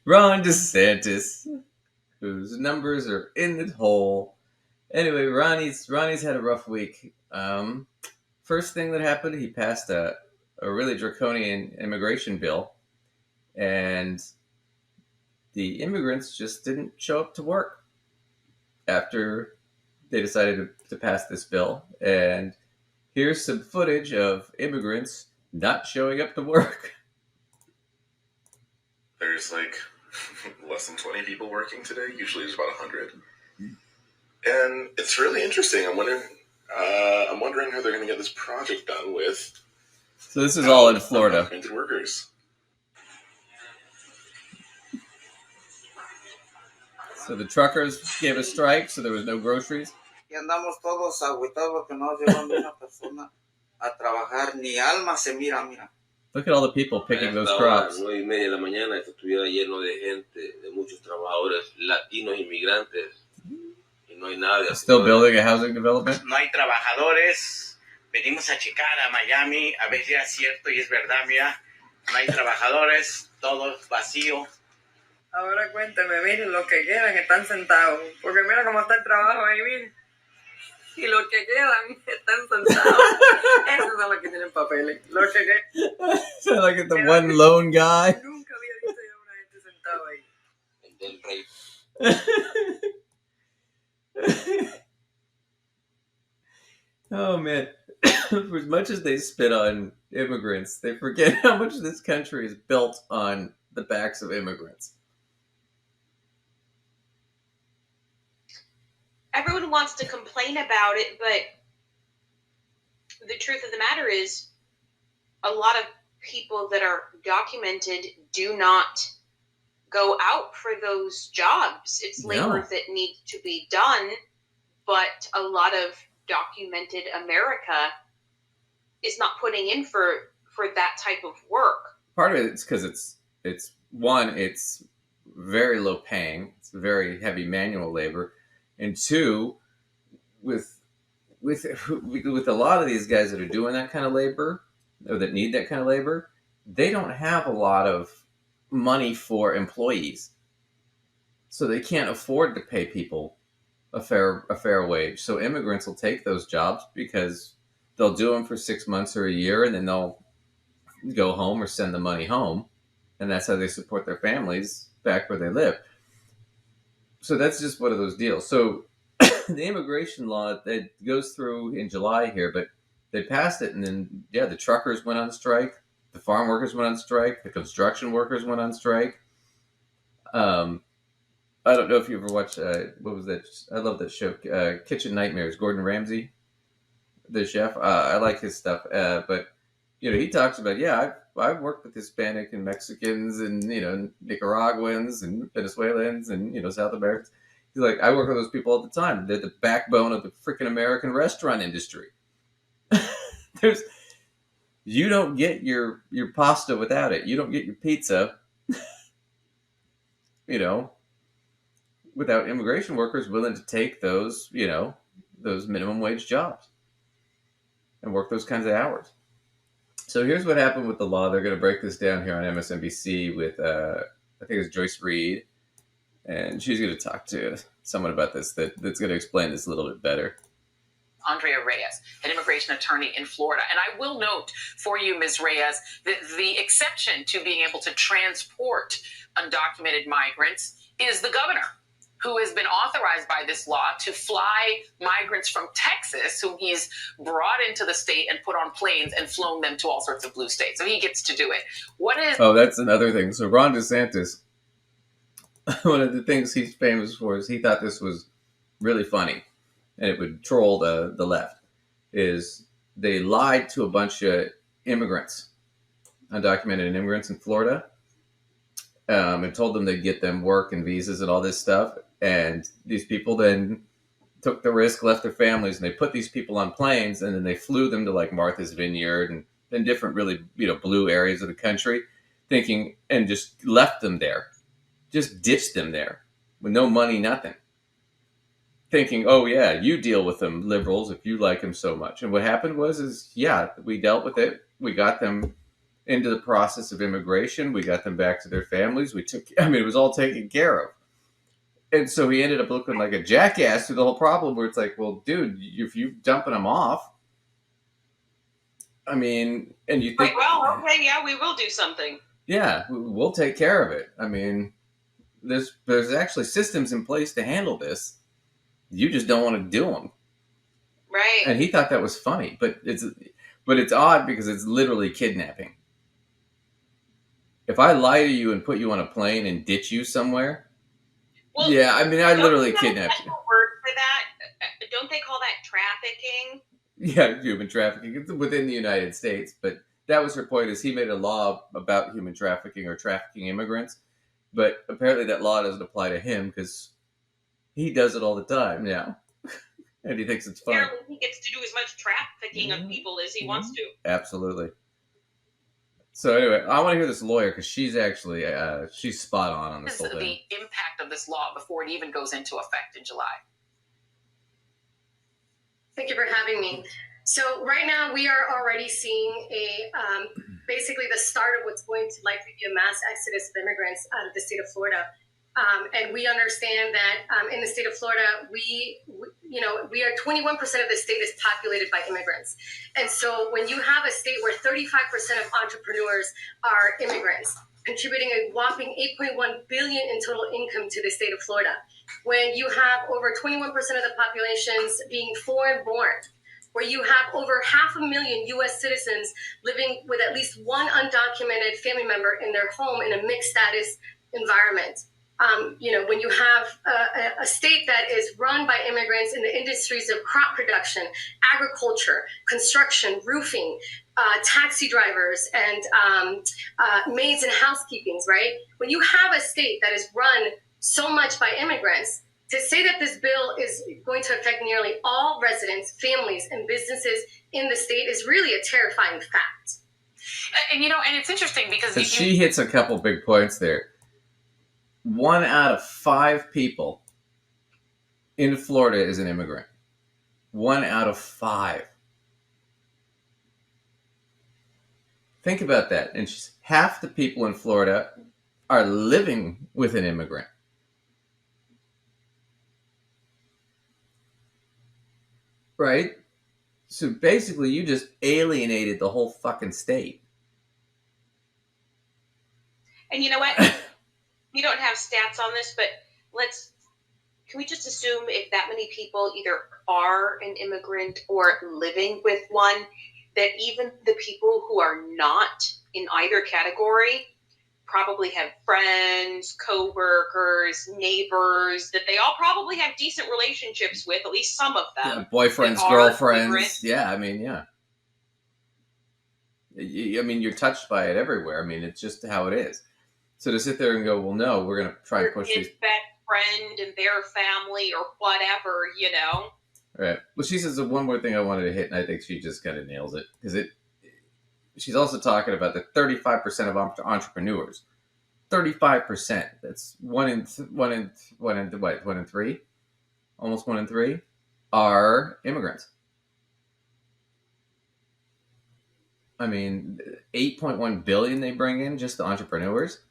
Ron DeSantis, whose numbers are in the hole. Anyway, Ronnie's had a rough week. First thing that happened, he passed a really draconian immigration bill, and the immigrants just didn't show up to work after they decided to pass this bill. And here's some footage of immigrants not showing up to work. There's like less than 20 people working today. Usually there's about 100. And it's really interesting. I'm wondering how they're going to get this project done with. So this is all in Florida. Undocumented workers. So the truckers gave a strike, so there was no groceries. Y andamos todos agüitados porque no llegó ni una persona a trabajar, ni alma se mira. Look at all the people picking those crops. 9:30 de la mañana, esto estuviera lleno de gente, de muchos trabajadores latinos inmigrantes, y no hay nadie. Still building a housing development. No hay trabajadores. Venimos a checar a Miami a ver si es cierto y es verdad, mira. No hay trabajadores, todo vacío. Ahora cuénteme, miren, los que quedan están sentados. Porque mira cómo está el trabajo ahí, miren. Y los que quedan están sentados. Esos son los que tienen papeles. Los que quedan. So like the one lone guy. Nunca había visto yo a una gente sentada ahí. El del rey. Oh man. For as much as they spit on immigrants, they forget how much this country is built on the backs of immigrants. Everyone wants to complain about it, but the truth of the matter is a lot of people that are documented do not go out for those jobs. It's labor that needs to be done, but a lot of documented America is not putting in for that type of work. Part of it's because it's very low paying. It's very heavy manual labor. And two, with a lot of these guys that are doing that kind of labor, or that need that kind of labor, they don't have a lot of money for employees, so they can't afford to pay people a fair wage. So immigrants will take those jobs because they'll do them for 6 months or a year, and then they'll go home or send the money home, and that's how they support their families back where they live. So that's just one of those deals. So the immigration law that goes through in July here, but they passed it, and then the truckers went on strike, the farm workers went on strike, the construction workers went on strike. I don't know if you ever watched what was that? I love that show, Kitchen Nightmares. Gordon Ramsay, the chef. I like his stuff, but he talks about I've worked with Hispanic and Mexicans and Nicaraguans and Venezuelans and South Americans. He's like, I work with those people all the time. They're the backbone of the freaking American restaurant industry. You don't get your pasta without it. You don't get your pizza, without immigration workers willing to take those minimum wage jobs and work those kinds of hours. So here's what happened with the law. They're going to break this down here on MSNBC with, I think it's Joyce Reed. And she's going to talk to someone about this that's going to explain this a little bit better. Andrea Reyes, an immigration attorney in Florida. And I will note for you, Ms. Reyes, that the exception to being able to transport undocumented migrants is the governor, who has been authorized by this law to fly migrants from Texas, whom he's brought into the state and put on planes and flown them to all sorts of blue states. So he gets to do it. Oh, that's another thing. So Ron DeSantis, one of the things he's famous for is he thought this was really funny, and it would troll the left, is they lied to a bunch of immigrants, undocumented immigrants in Florida, and told them they'd get them work and visas and all this stuff. And these people then took the risk, left their families, and they put these people on planes, and then they flew them to like Martha's Vineyard and different really blue areas of the country, thinking, and just left them there, just ditched them there with no money, nothing, thinking, oh yeah, you deal with them liberals if you like them so much. And what happened was we dealt with it, we got them into the process of immigration. We got them back to their families. It was all taken care of. And so he ended up looking like a jackass through the whole problem where it's like, well, dude, if you're dumping them off, and you think, like, well, okay, yeah, we will do something. Yeah, we'll take care of it. There's actually systems in place to handle this. You just don't want to do them. Right. And he thought that was funny, but it's odd because it's literally kidnapping. If I lie to you and put you on a plane and ditch you somewhere, well, yeah, I literally kidnapped you. Word for that? Don't they call that trafficking? Yeah, human trafficking. It's within the United States, but that was her point. Is he made a law about human trafficking or trafficking immigrants, but apparently that law doesn't apply to him because he does it all the time now, and he thinks it's fun. Apparently, he gets to do as much trafficking of people as he wants to. Absolutely. So anyway, I want to hear this lawyer because she's actually she's spot on this whole thing. The impact of this law before it even goes into effect in July. Thank you for having me. So right now we are already seeing basically the start of what's going to likely be a mass exodus of immigrants out of the state of Florida. And we understand that in the state of Florida, we are 21% of the state is populated by immigrants. And so when you have a state where 35% of entrepreneurs are immigrants, contributing a whopping $8.1 billion in total income to the state of Florida, when you have over 21% of the populations being foreign-born, where you have over 500,000 U.S. citizens living with at least one undocumented family member in their home in a mixed status environment. When you have a state that is run by immigrants in the industries of crop production, agriculture, construction, roofing, taxi drivers, and maids and housekeepings, right? When you have a state that is run so much by immigrants, to say that this bill is going to affect nearly all residents, families, and businesses in the state is really a terrifying fact. And it's interesting because she hits a couple big points there. 1 out of 5 people in Florida is an immigrant. 1 out of 5. Think about that. And half the people in Florida are living with an immigrant. Right? So basically, you just alienated the whole fucking state. And you know what? We don't have stats on this, but can we just assume if that many people either are an immigrant or living with one, that even the people who are not in either category probably have friends, co-workers, neighbors, that they all probably have decent relationships with, at least some of them. Yeah, boyfriends, girlfriends. Yeah, yeah. You're touched by it everywhere. It's just how it is. So to sit there and go, well, no, we're going to try and push his these. best friend and their family or whatever, Right. Well, she says the one more thing I wanted to hit, and I think she just kind of nails it, because she's also talking about the 35% of entrepreneurs. 35%. That's one in 3, almost 1 in 3 are immigrants. 8.1 billion they bring in just the entrepreneurs.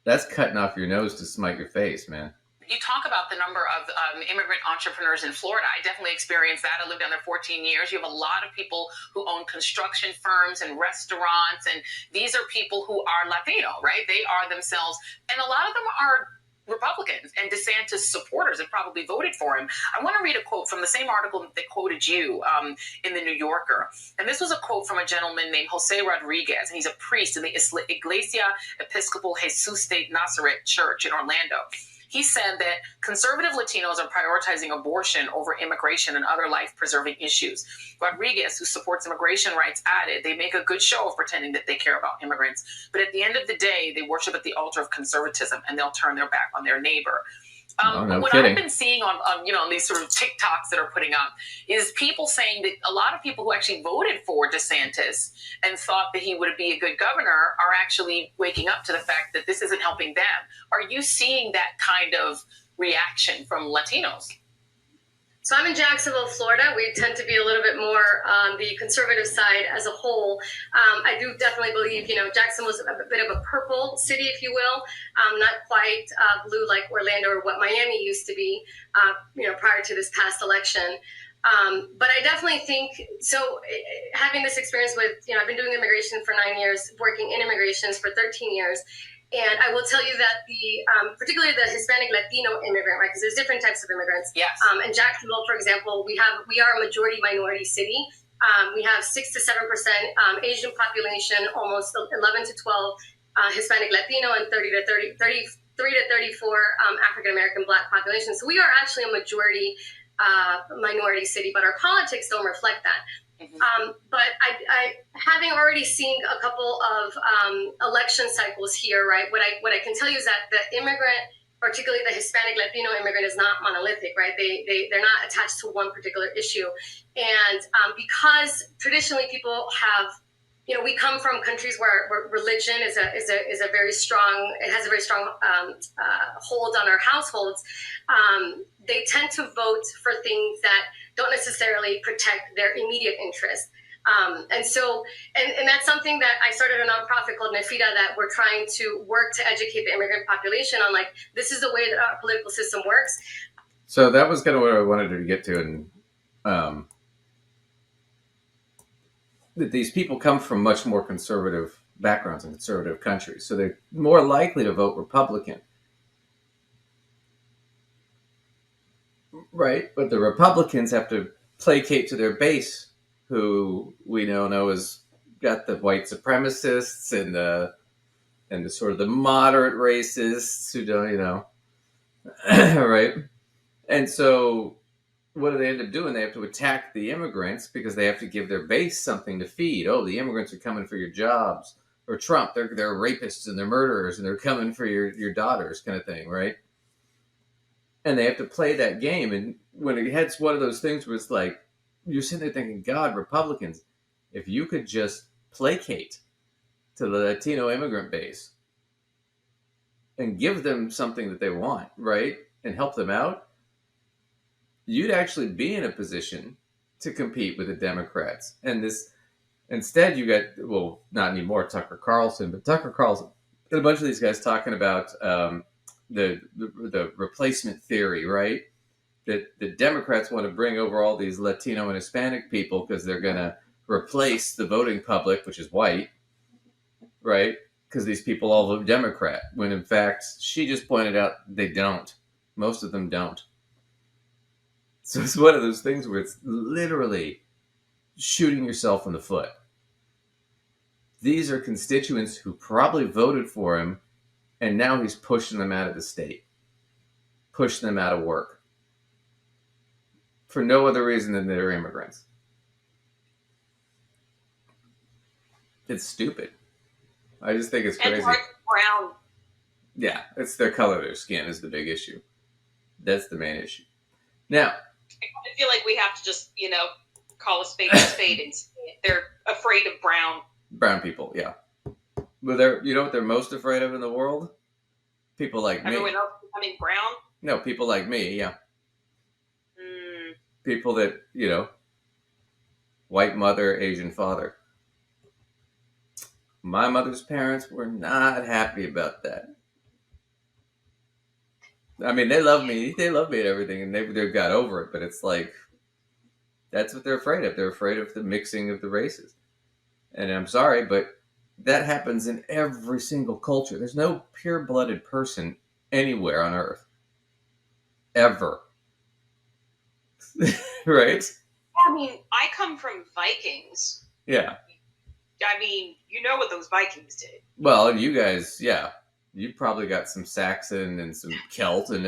That's cutting off your nose to smite your face, man. You talk about the number of immigrant entrepreneurs in Florida. I definitely experienced that. I lived down there 14 years. You have a lot of people who own construction firms and restaurants, and these are people who are Latino, right? They are themselves, and a lot of them are Republicans and Desantis supporters have probably voted for him. I want to read a quote from the same article that quoted you in the New Yorker. And this was a quote from a gentleman named Jose Rodriguez, and he's a priest in the Iglesia Episcopal Jesus de Nazaret Church in Orlando. He said that conservative Latinos are prioritizing abortion over immigration and other life-preserving issues. Rodriguez, who supports immigration rights, added, they make a good show of pretending that they care about immigrants, but at the end of the day, they worship at the altar of conservatism, and they'll turn their back on their neighbor. What I've been seeing on these sort of TikToks that are putting up is people saying that a lot of people who actually voted for Desantis and thought that he would be a good governor are actually waking up to the fact that this isn't helping them. Are you seeing that kind of reaction from Latinos? So I'm in Jacksonville, Florida. We tend to be a little bit more on the conservative side as a whole. I do definitely believe, Jackson was a bit of a purple city, if you will, not quite blue like Orlando or what Miami used to be, prior to this past election. But I definitely think, having this experience with, I've been doing immigration for 9 years, working in immigrations for 13 years. And I will tell you that particularly the Hispanic Latino immigrant, right? Because there's different types of immigrants. Yes. In Jacksonville, for example, we are a majority minority city. We have 6 to 7% Asian population, almost 11 to 12 Hispanic Latino, and 33 to 34 African American Black population. So we are actually a majority minority city, but our politics don't reflect that. But I having already seen a couple of election cycles here, right? What I can tell you is that the immigrant, particularly the Hispanic Latino immigrant, is not monolithic, right? They're not attached to one particular issue, and because traditionally people have, we come from countries where religion is a very strong. It has a very strong hold on our households. They tend to vote for things that don't necessarily protect their immediate interest. And that's something that I started a nonprofit called Nefida, that we're trying to work to educate the immigrant population on, like, this is the way that our political system works. So that was kind of what I wanted to get to, and that these people come from much more conservative backgrounds and conservative countries, so they're more likely to vote Republican. Right, but the Republicans have to placate to their base, who we now know has got the white supremacists and the sort of the moderate racists who don't, right? And so, what do they end up doing? They have to attack the immigrants because they have to give their base something to feed. Oh, the immigrants are coming for your jobs, or Trump, they're rapists and they're murderers and they're coming for your daughters, kind of thing, right? And they have to play that game. And when it's one of those things where it's like, you're sitting there thinking, God, Republicans, if you could just placate to the Latino immigrant base and give them something that they want, right? And help them out, you'd actually be in a position to compete with the Democrats. And instead you got, well, not anymore Tucker Carlson, but Tucker Carlson and a bunch of these guys talking about the replacement theory, right? That the Democrats want to bring over all these Latino and Hispanic people because they're going to replace the voting public, which is white, right? Because these people all vote Democrat, when in fact, she just pointed out they don't. Most of them don't. So it's one of those things where it's literally shooting yourself in the foot. These are constituents who probably voted for him, and now he's pushing them out of the state, pushing them out of work, for no other reason than they're immigrants. It's stupid. I just think it's crazy. And brown. Yeah, it's their color of their skin is the big issue. That's the main issue. Now, I feel like we have to just, call a spade a spade, and they're afraid of brown. Brown people, yeah. But you know what they're most afraid of in the world? People like me. Everyone else becoming brown? No, people like me, yeah. People that, white mother, Asian father. My mother's parents were not happy about that. I mean, they love me. They love me and everything, and they've got over it. But it's like, that's what they're afraid of. They're afraid of the mixing of the races. And I'm sorry, but that happens in every single culture. There's no pure-blooded person anywhere on Earth. Ever. Right? I mean, I come from Vikings. Yeah. I mean, you know what those Vikings did. Well, you guys, yeah. You probably got some Saxon and some Celt and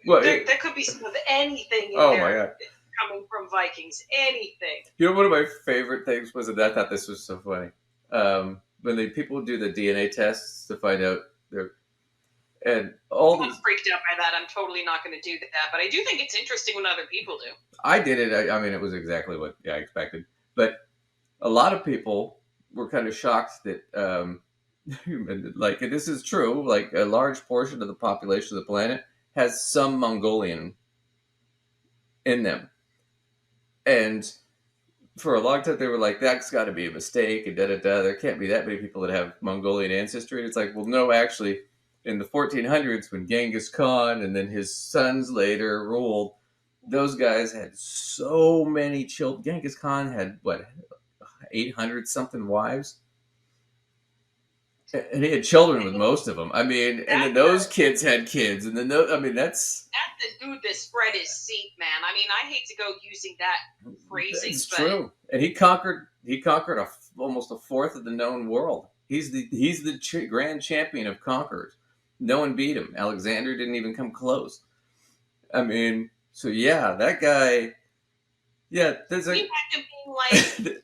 Well, there could be some of anything in my there God. coming from Vikings. Anything. One of my favorite things was that I thought this was so funny. When people do the DNA tests to find out and all I'm these. freaked out by that. I'm totally not going to do that. But I do think it's interesting when other people do. I did it. I mean, it was exactly what I expected. But a lot of people were kind of shocked that, like, and this is true, like a large portion of the population of the planet has some Mongolian in them. And for a long time, they were like, that's got to be a mistake, and da-da-da. There can't be that many people that have Mongolian ancestry. And it's like, well, no, actually, in the 1400s, when Genghis Khan and then his sons later ruled, those guys had so many children. Genghis Khan had, 800-something wives? And he had children with most of them. I mean, and then those kids had kids. And then, that's... That's the dude that spread his seed, man. I mean, I hate to go using that phrasing, It's but true. And he conquered almost a fourth of the known world. He's the grand champion of conquerors. No one beat him. Alexander didn't even come close. I mean, so yeah, that guy. Yeah, there's we had to be like,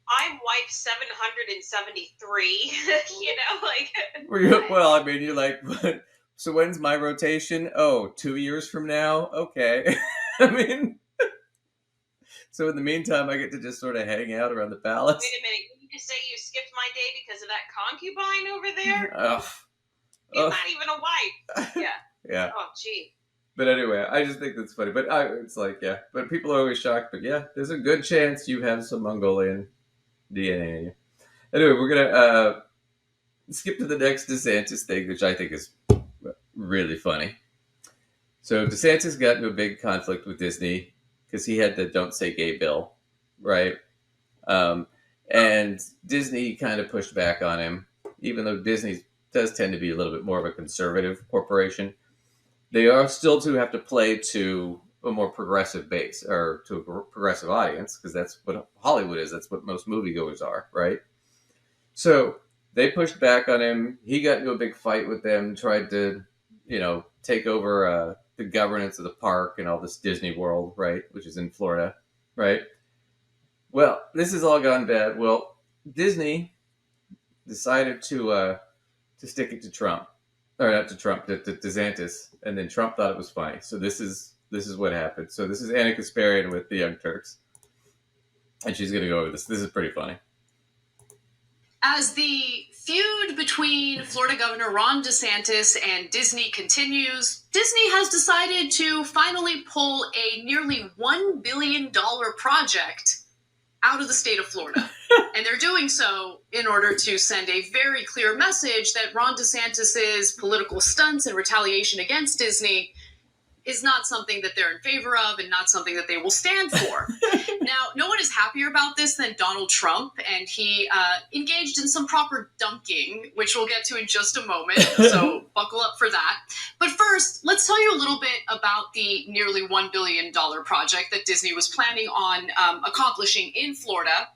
I'm wife 773. Well, I mean, you're like, so when's my rotation? Oh, 2 years from now? Okay. I mean, so in the meantime, I get to just sort of hang out around the palace. Wait a minute, you just say you skipped my day because of that concubine over there? She's not even a wife. Yeah. Yeah. Oh, gee. But anyway, I just think that's funny. But it's like, yeah. But people are always shocked. But yeah, there's a good chance you have some Mongolian DNA in you. Anyway, we're going to skip to the next Desantis thing, which I think is really funny. So DeSantis got into a big conflict with Disney because he had the Don't Say Gay bill, right? And Disney kind of pushed back on him, even though Disney does tend to be a little bit more of a conservative corporation. They are still to have to play to a more progressive base or to a progressive audience, because that's what Hollywood is. That's what most moviegoers are, right? So they pushed back on him. He got into a big fight with them, tried to, take over the governance of the park and all this Disney World, right, which is in Florida, right? Well, this has all gone bad. Well, Disney decided to stick it to Trump, or not to Trump, to DeSantis, and then Trump thought it was funny. So this is what happened. So this is Anna Kasparian with the Young Turks, and she's going to go over this. This is pretty funny. As the feud between Florida Governor Ron DeSantis and Disney continues, Disney has decided to finally pull a nearly $1 billion project out of the state of Florida. And they're doing so in order to send a very clear message that Ron DeSantis's political stunts and retaliation against Disney is not something that they're in favor of and not something that they will stand for. Now, no one is happier about this than Donald Trump, and he engaged in some proper dunking, which we'll get to in just a moment, so buckle up for that. But first, let's tell you a little bit about the nearly $1 billion project that Disney was planning on accomplishing in Florida.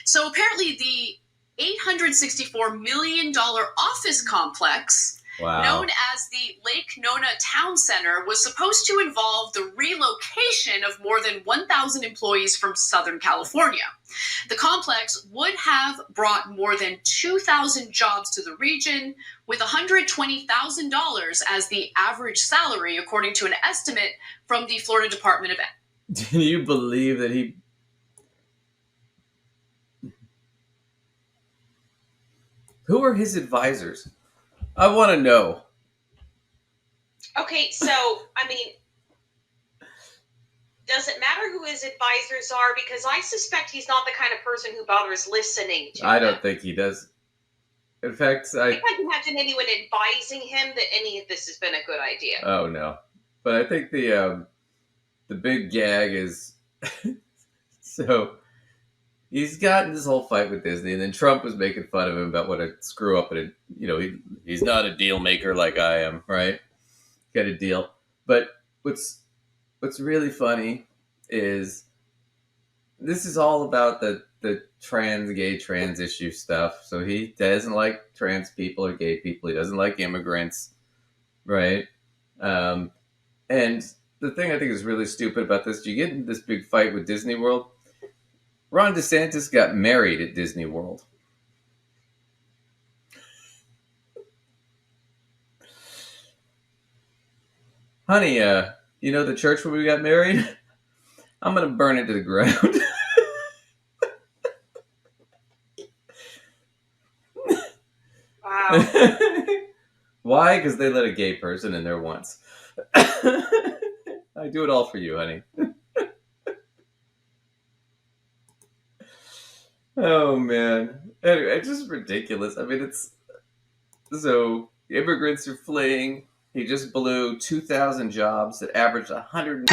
So apparently the $864 million office complex, Wow. known as the Lake Nona Town Center, was supposed to involve the relocation of more than 1,000 employees from Southern California. The complex would have brought more than 2,000 jobs to the region, with $120,000 as the average salary, according to an estimate from the Florida Department of Ed. Can you believe that he... Who are his advisors? I want to know. Okay, so, I mean, does it matter who his advisors are? Because I suspect he's not the kind of person who bothers listening to I them. don't think he does. In fact, I can't imagine anyone advising him that any of this has been a good idea. Oh, no. But I think the big gag is... So... He's gotten this whole fight with Disney, and then Trump was making fun of him about what a screw up, and he's not a deal maker like I am, right? Got a deal. But what's really funny is this is all about the gay trans issue stuff. So he doesn't like trans people or gay people. He doesn't like immigrants, right? And the thing I think is really stupid about this, you get in this big fight with Disney World. Ron DeSantis got married at Disney World. Honey, you know the church where we got married? I'm going to burn it to the ground. Wow. Why? Because they let a gay person in there once. I do it all for you, honey. Oh man. Anyway, it's just ridiculous. I mean, it's so immigrants are fleeing. He just blew 2,000 jobs that averaged 100.